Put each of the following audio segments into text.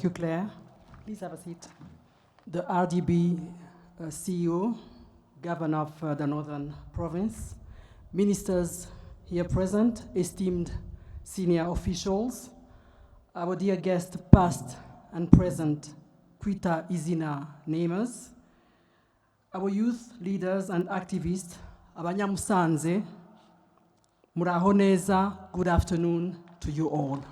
Thank you, Claire. Please have a seat. The RDB CEO, Governor of the Northern Province, ministers here present, esteemed senior officials, our dear guests, past and present Kwita Izina namers, our youth leaders and activists, abanyamusanze, muraho neza, good afternoon to you all.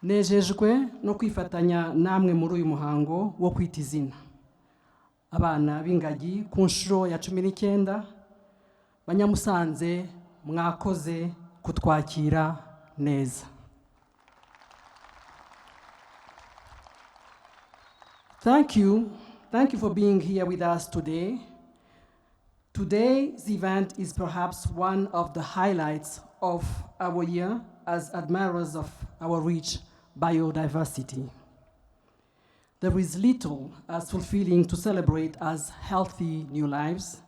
Nejejwe no kwifatanya namwe muri uyu muhango wo kwita izina. Abana b'ingagi ku nshuro ya 19, banyamusanze mwakoze kutwakira neza. Thank you for being here with us today. Today's event is perhaps one of the highlights of our year as admirers of our rich biodiversity. There is little as fulfilling to celebrate as healthy new lives,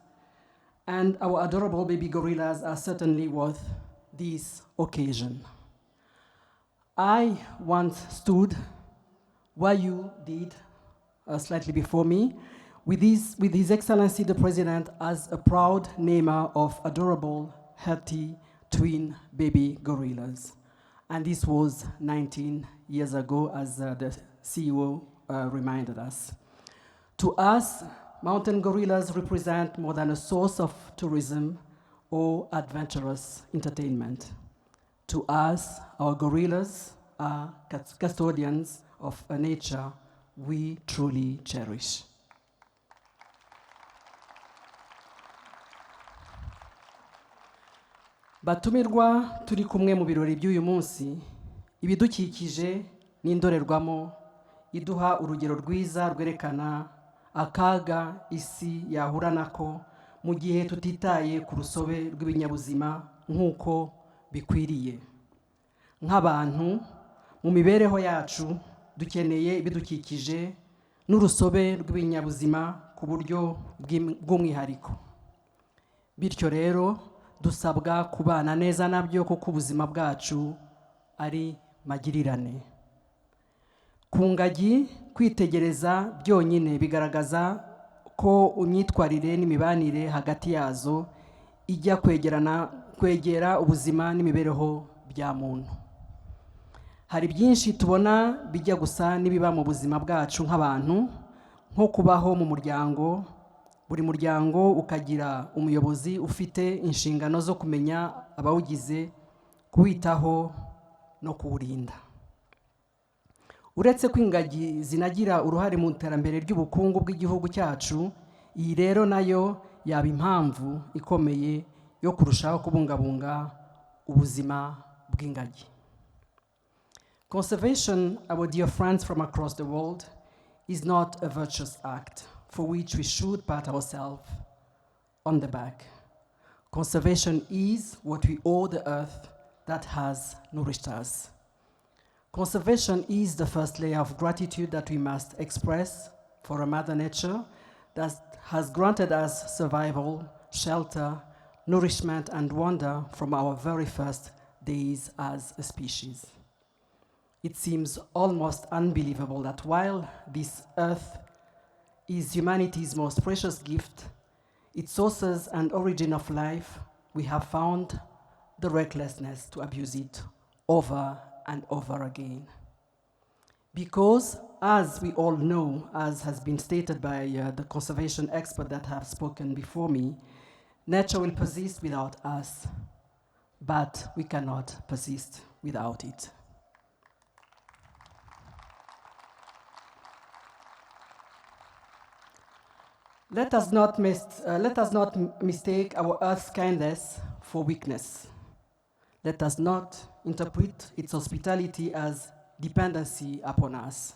and our adorable baby gorillas are certainly worth this occasion. I once stood where you did slightly before me, with His Excellency the President as a proud namer of adorable, healthy twin baby gorillas. And this was 19 years ago, as the CEO reminded us. To us, mountain gorillas represent more than a source of tourism or adventurous entertainment. To us, our gorillas are custodians of a nature we truly cherish. Batumirwa turi kumwe mu birori by'uyu munsi, ibidukikije n'indorerwamo iduha urugero rwiza rwerekana akaga isi yahura nako mu gihe tutitaye ku rusobe rw'ibinyabuzima nk'uko bikwiriye. Nk'abantu mu mibereho yacu dukeneye ibidukikije n'urusobe rw'ibinyabuzima ku buryo bw'umwihariko. Bityo rero dusabwa kubana neza nabyo kuko ubuzima bwacu ari magirirane. Ku ngagi kwitegereza byonyine bigaragaza ko imyitwarire n'imibanire hagati yazo ijya kwegera ubuzima n'imibereho bya muntu. Hari byinshi tubona bijya gusa n'ibiba mu buzima bwacu nk'abantu, nko kubaho mu muryango. Buri muryango ukagira umuyobozi ufite inshingano zo kumenya abawugize, kuwitaho no kuwurinda. Uretse ko ingagi zinagira uruhare mu iterambere ry'ubukungu bw'igihugu cyacu, iyi rero nayo yaba impamvu ikomeye yo kurushaho kubungabunga ubuzima bw'ingagi. Conservation, our dear friends from across the world, is not a virtuous act for which we should pat ourselves on the back. Conservation is what we owe the earth that has nourished us. Conservation is the first layer of gratitude that we must express for a Mother Nature that has granted us survival, shelter, nourishment, and wonder from our very first days as a species. It seems almost unbelievable that while this earth is humanity's most precious gift, its sources and origin of life, we have found the recklessness to abuse it over and over again. Because, as we all know, as has been stated by the conservation experts that have spoken before me, nature will persist without us, but we cannot persist without it. Let us not mistake our Earth's kindness for weakness. Let us not interpret its hospitality as dependency upon us.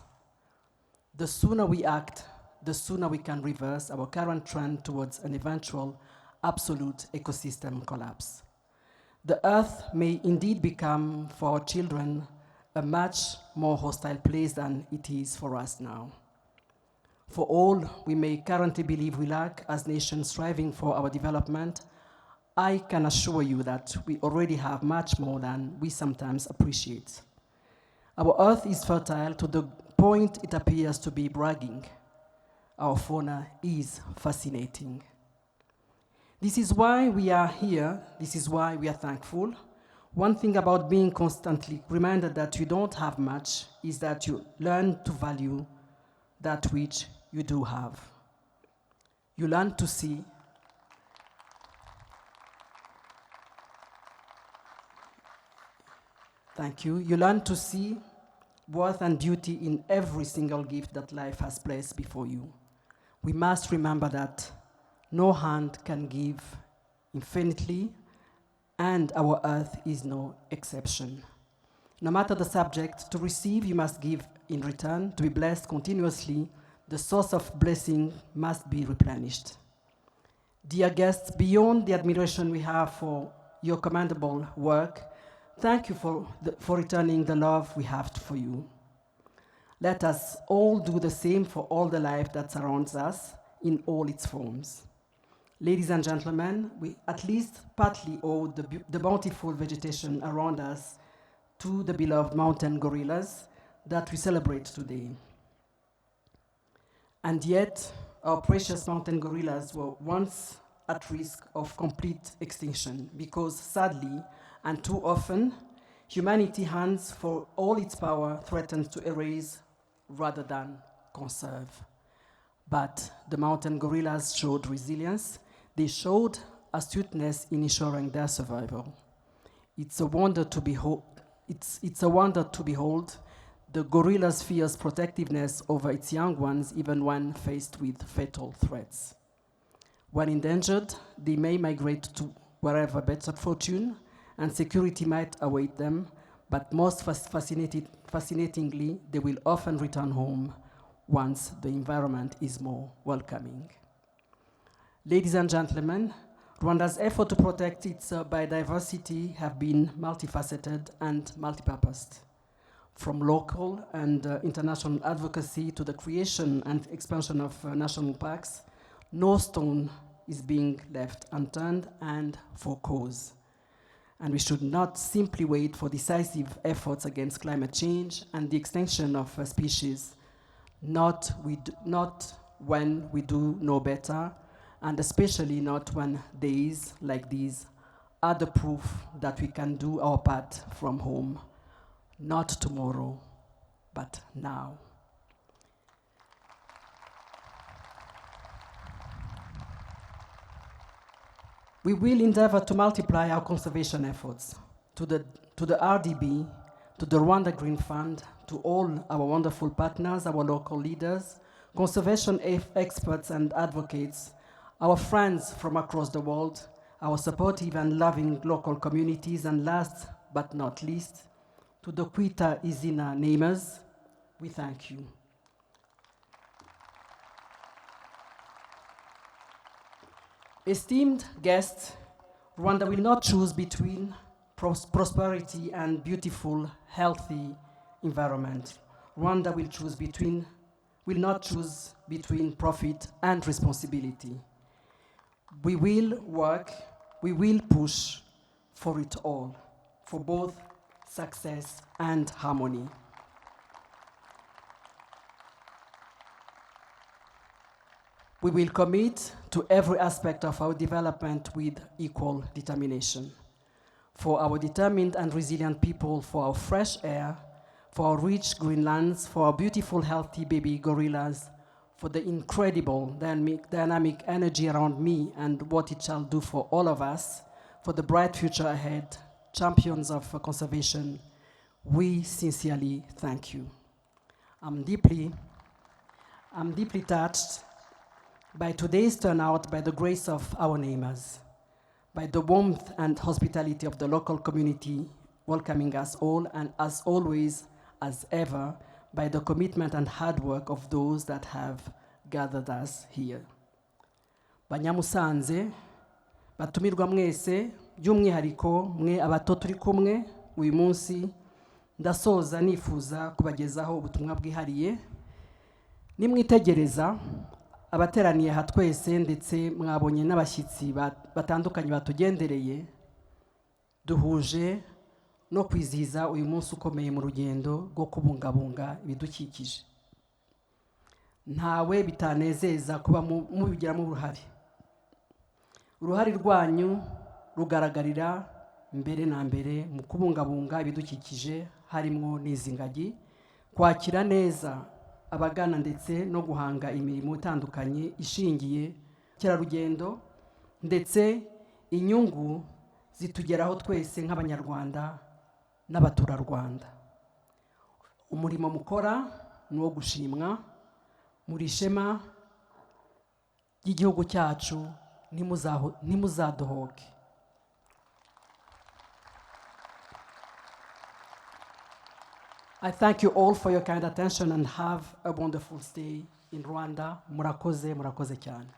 The sooner we act, the sooner we can reverse our current trend towards an eventual absolute ecosystem collapse. The Earth may indeed become, for our children, a much more hostile place than it is for us now. For all we may currently believe we lack as nations striving for our development, I can assure you that we already have much more than we sometimes appreciate. Our earth is fertile to the point it appears to be bragging. Our fauna is fascinating. This is why we are here. This is why we are thankful. One thing about being constantly reminded that you don't have much is that you learn to value that which you do have. You learn to see. Thank you. You learn to see worth and beauty in every single gift that life has placed before you. We must remember that no hand can give infinitely, and our earth is no exception. No matter the subject, to receive you must give in return. To be blessed continuously, the source of blessing must be replenished. Dear guests, beyond the admiration we have for your commendable work, thank you for returning the love we have for you. Let us all do the same for all the life that surrounds us in all its forms. Ladies and gentlemen, we at least partly owe the bountiful vegetation around us to the beloved mountain gorillas that we celebrate today. And yet, our precious mountain gorillas were once at risk of complete extinction because sadly, and too often, humanity hands for all its power threatens to erase rather than conserve. But the mountain gorillas showed resilience. They showed astuteness in ensuring their survival. It's a wonder to behold. It's a wonder to behold the gorilla's fierce protectiveness over its young ones, even when faced with fatal threats. When endangered, they may migrate to wherever better fortune and security might await them, but most fascinatingly, they will often return home once the environment is more welcoming. Ladies and gentlemen, Rwanda's effort to protect its biodiversity have been multifaceted and multipurposed. From local and international advocacy to the creation and expansion of national parks, no stone is being left unturned and for cause. And we should not simply wait for decisive efforts against climate change and the extinction of species, not when we do know better, and especially not when days like these are the proof that we can do our part from home, not tomorrow, but now. We will endeavor to multiply our conservation efforts to the RDB, to the Rwanda Green Fund, to all our wonderful partners, our local leaders, conservation experts and advocates, our friends from across the world, our supportive and loving local communities, and last but not least, to the Kwita Izina namers, we thank you. Esteemed guests, Rwanda will not choose between prosperity and beautiful, healthy environment. Rwanda will not choose between profit and responsibility. We will work, we will push for it all, for both success and harmony. We will commit to every aspect of our development with equal determination. For our determined and resilient people, for our fresh air, for our rich green lands, for our beautiful, healthy baby gorillas, for the incredible dynamic energy around me and what it shall do for all of us, for the bright future ahead, champions of conservation, we sincerely thank you. I'm deeply touched by today's turnout, by the grace of our neighbors, by the warmth and hospitality of the local community welcoming us all, and as always, as ever, by the commitment and hard work of those that have gathered us here. Banyamusanze, batumirwa mwese, by'umwihariko mwe abato turi kumwe uyu munsi, ndasoza nifuza kubagezaho ubutumwa bwihariye. Nimwitegereza abateraniye aha twese ndetse mwabonye n'abashyitsi batandukanye batugendereye, duhuje no kwizihiza uyu munsi ukomeye mu rugendo rwo kubungabunga ibidukikije. Ntawe bitanezeza kuba mubigiramo uruhare. Uruhare rwanyu rugaragarira mbere na mbere mu kubungabunga ibidukikije, harimo n'izi ngagi, kwakira neza abagana ndetse no guhanga imirimo itandukanye ishingiye kerarugendo, ndetse inyungu zitugeraho twese nk'abanyarwanda n'abaturarwanda. Umurimo mukora ni uwo gushimwa, muri ishema ry'igihugu cyacu, ntimuzadohoke. I thank you all for your kind attention and have a wonderful stay in Rwanda. Murakoze cyane.